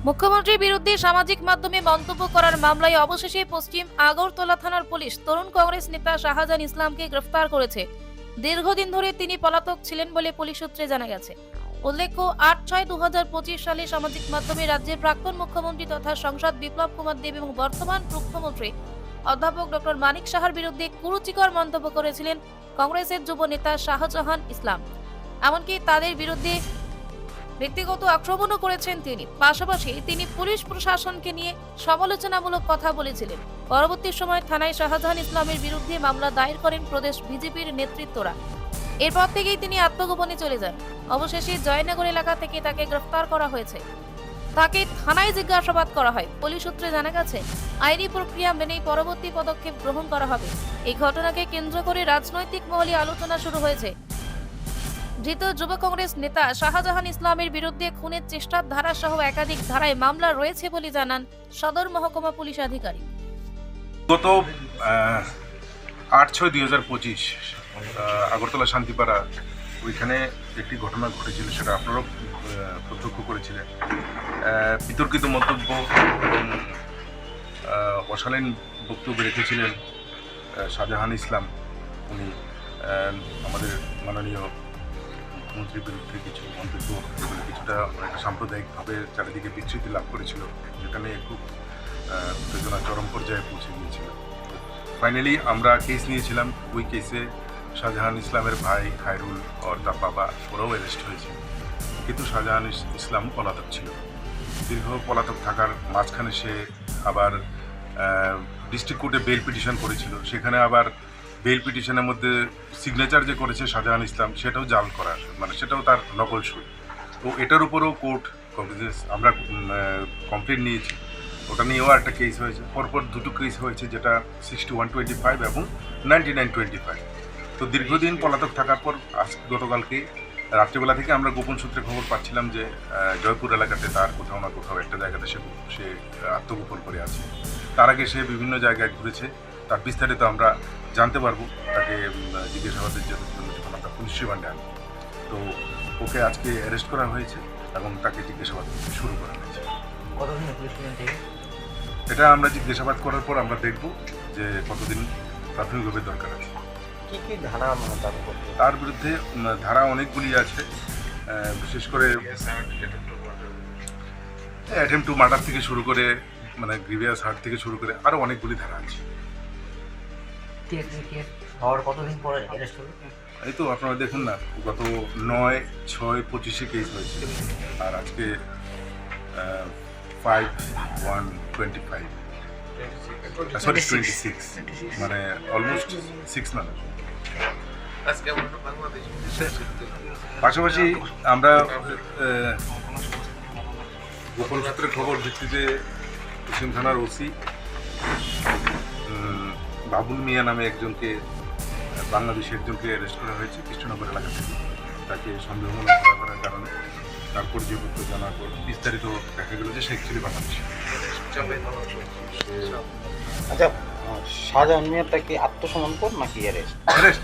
মুখ্যমন্ত্রীর বিরুদ্ধে সামাজিক মাধ্যমে মন্তব্য করার মামলায় অবশেষে পশ্চিম আগরতলা থানার পুলিশ তরুণ কংগ্রেস নেতা শাহজাহান ইসলামকে গ্রেফতার করেছে। দীর্ঘদিন ধরে তিনি পলাতক ছিলেন বলে পুলিশ সূত্রে জানা গেছে। উল্লেখ্য ৮/৬/২০২৫ সালে সামাজিক মাধ্যমে রাজ্যের প্রাক্তন মুখ্যমন্ত্রী তথা সাংসদ বিপ্লব কুমার দেব এবং বর্তমান মুখ্যমন্ত্রী অধ্যাপক ডক্টর মানিক সাহার বিরুদ্ধে কুরুচিকর মন্তব্য করেছিলেন কংগ্রেসের যুব নেতা শাহজাহান ইসলাম। এমনকি তাদের বিরুদ্ধে ব্যক্তিগত আক্রমণও করেছেন তিনি। পাশাপাশি তিনি পুলিশ প্রশাসনকে নিয়ে সমালোচনামূলক কথা বলেছিলেন। পরবর্তী সময় থানায় শাহজাহান ইসলামের বিরুদ্ধে মামলা দায়ের করেন প্রদেশ বিজেপির নেতৃত্বরা। এরপর থেকেই তিনি আত্মগোপনে চলে যান। অবশেষে জয়নগর এলাকা থেকে তাকে গ্রেফতার করা হয়েছে। তাকে থানায় জিজ্ঞাসাবাদ করা হয়। পুলিশ সূত্রে জানা গেছে, আইনি প্রক্রিয়া মেনেই পরবর্তী পদক্ষেপ গ্রহণ করা হবে। এই ঘটনাকে কেন্দ্র করে রাজনৈতিক মহলে আলোচনা শুরু হয়েছে। ধৃত যুব কংগ্রেস নেতা শাহজাহান ইসলামের বিরুদ্ধে খুনের চেষ্টার ধারা সহ একাধিক ধারায় মামলা রয়েছে বলে জানান সদর মহকুমা পুলিশ আধিকারিক। গত ৮/৬/২০২৫ আগরতলা শান্তিপাড়া ওইখানে একটি ঘটনা ঘটেছিল, সেটা আপনারাও প্রত্যক্ষ করেছিলেন। বিতর্কিত মন্তব্য এবং অশালীন বক্তব্য রেখেছিলেন শাহজাহান ইসলাম। উনি আমাদের মাননীয় মুখ্যমন্ত্রীর বিরুদ্ধে কিছু মন্তব্য যেগুলো কিছুটা একটা সাম্প্রদায়িকভাবে চারিদিকে বিস্তৃতি লাভ করেছিল, যেটা নিয়ে খুব উত্তেজনা চরম পর্যায়ে পৌঁছে গিয়েছিল। ফাইনালি আমরা কেস নিয়েছিলাম। ওই কেসে শাহজাহান ইসলামের ভাই খায়রুল আর তার বাবা ওরাও অ্যারেস্ট হয়েছে, কিন্তু শাহজাহান ইসলাম পলাতক ছিল। দীর্ঘ পলাতক থাকার মাঝখানে সে আবার ডিস্ট্রিক্ট কোর্টে বেল পিটিশন করেছিল। সেখানে আবার বেল পিটিশনের মধ্যে সিগনেচার যে করেছে শাহজাহান ইসলাম, সেটাও জাল করা, মানে সেটাও তার নকল সই। তো এটার উপরেও কোর্ট আমরা কমপ্লেন নিয়েছি। ওটা নিয়েও একটা কেস হয়েছে। পরপর দুটো কেস হয়েছে, যেটা 6125 এবং 9925। তো দীর্ঘদিন পলাতক থাকার পর গতকালকে রাত্রিবেলা থেকে আমরা গোপন সূত্রে খবর পাচ্ছিলাম যে জয়পুর এলাকাতে তার কোথাও না কোথাও একটা জায়গাতে সে আত্মগোপন করে আছে। তার আগে সে বিভিন্ন জায়গায় ঘুরেছে। তার বিস্তারিত আমরা জানতে পারবো তাকে জিজ্ঞাসাবাদের জন্য যখন আমরা পুলিশ রিমান্ডে আনবো। তো ওকে আজকে অ্যারেস্ট করা হয়েছে এবং তাকে জিজ্ঞাসাবাদ শুরু করা হয়েছে। এটা আমরা জিজ্ঞাসাবাদ করার পর আমরা দেখব যে কতদিন প্রাথমিকভাবে দরকার আছে। কি কি ধারা তার বিরুদ্ধে ধারা অনেকগুলি আছে, বিশেষ করে অ্যাটেম্প টু মার্ডার থেকে শুরু করে, মানে গ্রিভিয়াস হার্ট থেকে শুরু করে আরও অনেকগুলি ধারা আছে। হওয়ার কতদিন পরে অ্যারেস্ট হলো? এই তো আপনারা দেখুন না, গত 9/6/25 কেস হয়েছে, আর আজকে 5/1/25, সরি 26, মানে অলমোস্ট 6 মান্থ। পাশাপাশি আমরা গোপন সূত্রের খবর ভিত্তিতে পশ্চিম থানার ওসি বাবুল মিয়া নামে একজনকে, বাংলাদেশি একজনকে অ্যারেস্ট করা হয়েছে কৃষ্ণনগর এলাকা থেকে। তাকে সন্দেহমূলক করার কারণে তার পরিচয়পত্র জানার পর বিস্তারিত দেখা গেল যে সে অ্যাকচুয়ালি বাংলাদেশি। আচ্ছা, শাহজাহান মিয়াটা কি আত্মসমর্পণ নাকি অ্যারেস্ট? অ্যারেস্ট